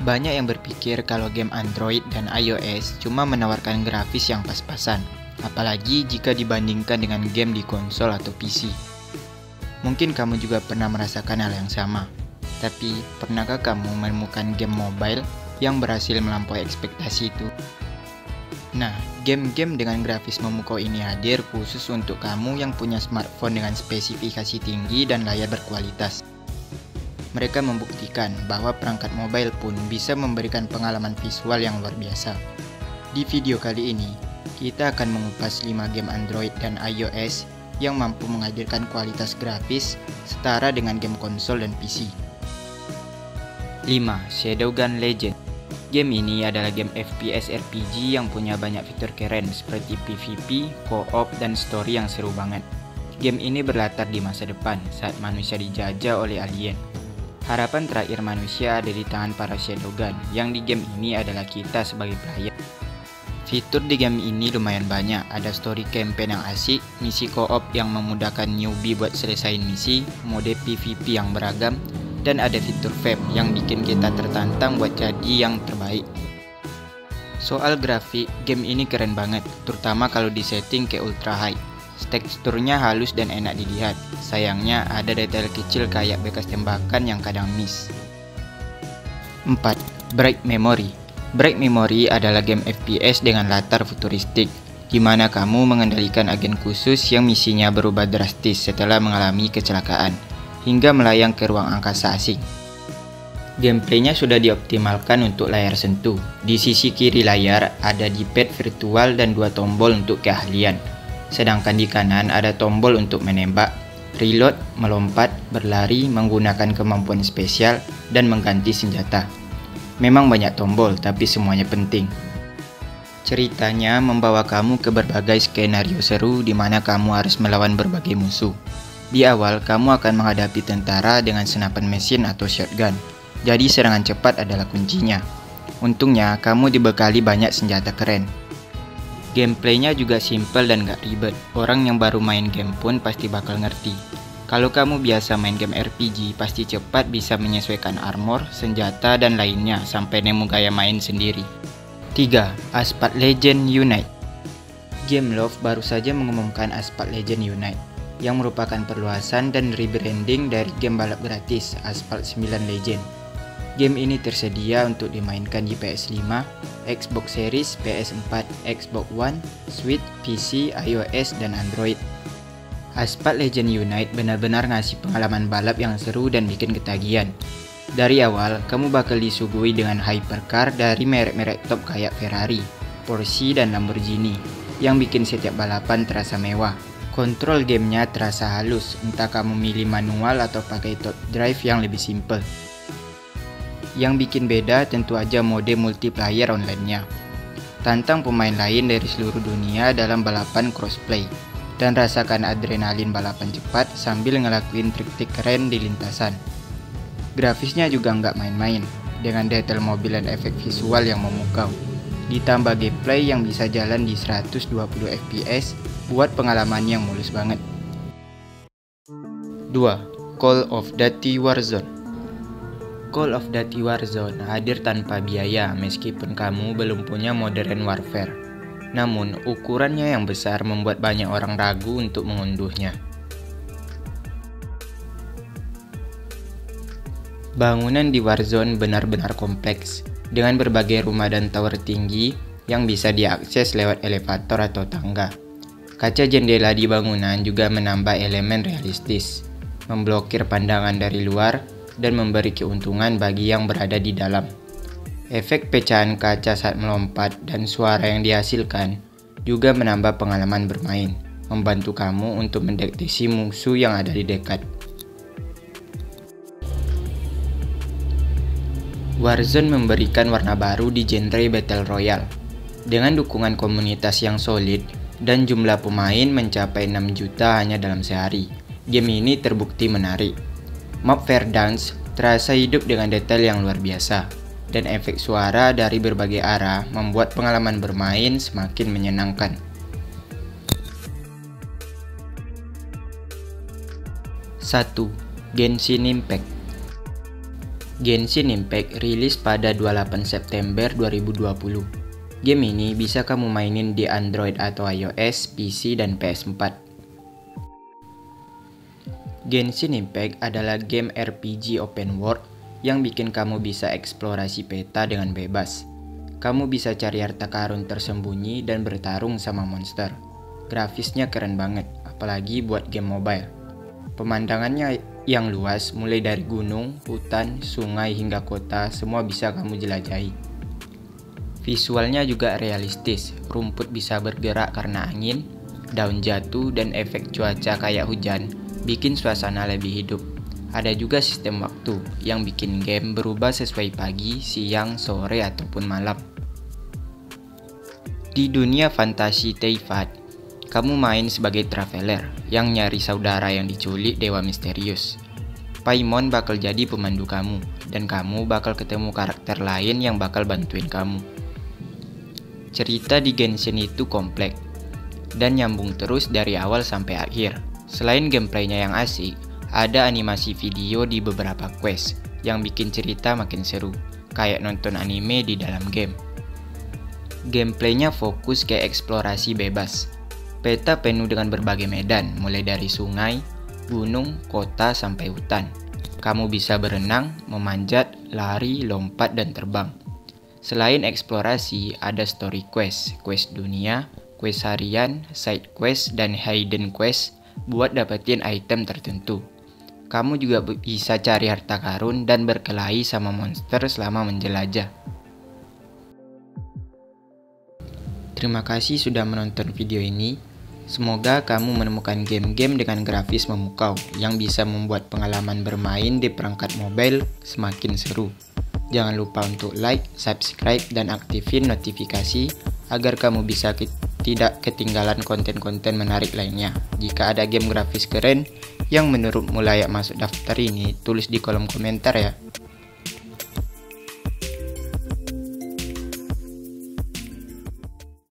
Banyak yang berpikir kalau game Android dan iOS cuma menawarkan grafis yang pas-pasan, apalagi jika dibandingkan dengan game di konsol atau PC. Mungkin kamu juga pernah merasakan hal yang sama, tapi pernahkah kamu menemukan game mobile yang berhasil melampaui ekspektasi itu? Nah, game-game dengan grafis memukau ini hadir khusus untuk kamu yang punya smartphone dengan spesifikasi tinggi dan layar berkualitas. Mereka membuktikan bahwa perangkat mobile pun bisa memberikan pengalaman visual yang luar biasa. Di video kali ini, kita akan mengupas 5 game Android dan iOS yang mampu menghadirkan kualitas grafis setara dengan game konsol dan PC. 5. Shadowgun Legends. Game ini adalah game FPS RPG yang punya banyak fitur keren seperti PvP, co-op, dan story yang seru banget. Game ini berlatar di masa depan saat manusia dijajah oleh alien. Harapan terakhir manusia ada di tangan para Shadowgun, yang di game ini adalah kita sebagai player. Fitur di game ini lumayan banyak, ada story campaign yang asik, misi co-op yang memudahkan newbie buat selesain misi, mode PvP yang beragam, dan ada fitur vape yang bikin kita tertantang buat jadi yang terbaik. Soal grafik, game ini keren banget, terutama kalau disetting ke ultra high. Teksturnya halus dan enak dilihat. Sayangnya ada detail kecil kayak bekas tembakan yang kadang miss. 4. Bright Memory. Bright Memory adalah game FPS dengan latar futuristik, di mana kamu mengendalikan agen khusus yang misinya berubah drastis setelah mengalami kecelakaan, hingga melayang ke ruang angkasa asing. Gameplaynya sudah dioptimalkan untuk layar sentuh. Di sisi kiri layar ada D-pad virtual dan 2 tombol untuk keahlian. Sedangkan di kanan ada tombol untuk menembak, reload, melompat, berlari, menggunakan kemampuan spesial, dan mengganti senjata. Memang banyak tombol, tapi semuanya penting. Ceritanya membawa kamu ke berbagai skenario seru di mana kamu harus melawan berbagai musuh. Di awal, kamu akan menghadapi tentara dengan senapan mesin atau shotgun, jadi serangan cepat adalah kuncinya. Untungnya, kamu dibekali banyak senjata keren. Gameplaynya juga simple dan gak ribet, orang yang baru main game pun pasti bakal ngerti. Kalau kamu biasa main game RPG, pasti cepat bisa menyesuaikan armor, senjata, dan lainnya sampai nemu gaya main sendiri. 3. Asphalt Legend Unite. Gameloft baru saja mengumumkan Asphalt Legend Unite, yang merupakan perluasan dan rebranding dari game balap gratis Asphalt 9 Legend. Game ini tersedia untuk dimainkan di PS5, Xbox Series, PS4, Xbox One, Switch, PC, iOS, dan Android. Asphalt Legend Unite benar-benar ngasih pengalaman balap yang seru dan bikin ketagihan. Dari awal, kamu bakal disuguhi dengan hypercar dari merek-merek top kayak Ferrari, Porsche, dan Lamborghini, yang bikin setiap balapan terasa mewah. Kontrol gamenya terasa halus, entah kamu milih manual atau pakai top drive yang lebih simple. Yang bikin beda tentu aja mode multiplayer online-nya. Tantang pemain lain dari seluruh dunia dalam balapan crossplay, dan rasakan adrenalin balapan cepat sambil ngelakuin trik-trik keren di lintasan. Grafisnya juga nggak main-main, dengan detail mobil dan efek visual yang memukau. Ditambah gameplay yang bisa jalan di 120 fps, buat pengalaman yang mulus banget. 2. Call of Duty Warzone. Call of Duty Warzone hadir tanpa biaya meskipun kamu belum punya Modern Warfare. Namun, ukurannya yang besar membuat banyak orang ragu untuk mengunduhnya. Bangunan di Warzone benar-benar kompleks, dengan berbagai rumah dan tower tinggi yang bisa diakses lewat elevator atau tangga. Kaca jendela di bangunan juga menambah elemen realistis, memblokir pandangan dari luar, dan memberi keuntungan bagi yang berada di dalam. Efek pecahan kaca saat melompat dan suara yang dihasilkan juga menambah pengalaman bermain, membantu kamu untuk mendeteksi musuh yang ada di dekat. Warzone memberikan warna baru di genre Battle Royale. Dengan dukungan komunitas yang solid dan jumlah pemain mencapai 6 juta hanya dalam sehari, game ini terbukti menarik. Map Verdansk terasa hidup dengan detail yang luar biasa, dan efek suara dari berbagai arah membuat pengalaman bermain semakin menyenangkan. 1. Genshin Impact. Genshin Impact rilis pada 28 September 2020. Game ini bisa kamu mainin di Android atau iOS, PC, dan PS4. Genshin Impact adalah game RPG open world yang bikin kamu bisa eksplorasi peta dengan bebas. Kamu bisa cari harta karun tersembunyi dan bertarung sama monster. Grafisnya keren banget, apalagi buat game mobile. Pemandangannya yang luas, mulai dari gunung, hutan, sungai, hingga kota, semua bisa kamu jelajahi. Visualnya juga realistis, rumput bisa bergerak karena angin, daun jatuh, dan efek cuaca kayak hujan, bikin suasana lebih hidup. Ada juga sistem waktu, yang bikin game berubah sesuai pagi, siang, sore, ataupun malam. Di dunia fantasi Teyvat, kamu main sebagai traveler yang nyari saudara yang diculik dewa misterius. Paimon bakal jadi pemandu kamu, dan kamu bakal ketemu karakter lain yang bakal bantuin kamu. Cerita di Genshin itu kompleks dan nyambung terus dari awal sampai akhir. Selain gameplaynya yang asik, ada animasi video di beberapa quest yang bikin cerita makin seru, kayak nonton anime di dalam game. Gameplaynya fokus ke eksplorasi bebas. Peta penuh dengan berbagai medan, mulai dari sungai, gunung, kota, sampai hutan. Kamu bisa berenang, memanjat, lari, lompat, dan terbang. Selain eksplorasi, ada story quest, quest dunia, quest harian, side quest, dan hidden quest buat dapetin item tertentu. Kamu juga bisa cari harta karun dan berkelahi sama monster selama menjelajah. Terima kasih sudah menonton video ini. Semoga kamu menemukan game-game dengan grafis memukau yang bisa membuat pengalaman bermain di perangkat mobile semakin seru. Jangan lupa untuk like, subscribe, dan aktifin notifikasi agar kamu bisa tidak ketinggalan konten-konten menarik lainnya. Jika ada game grafis keren yang menurutmu layak masuk daftar ini, tulis di kolom komentar ya.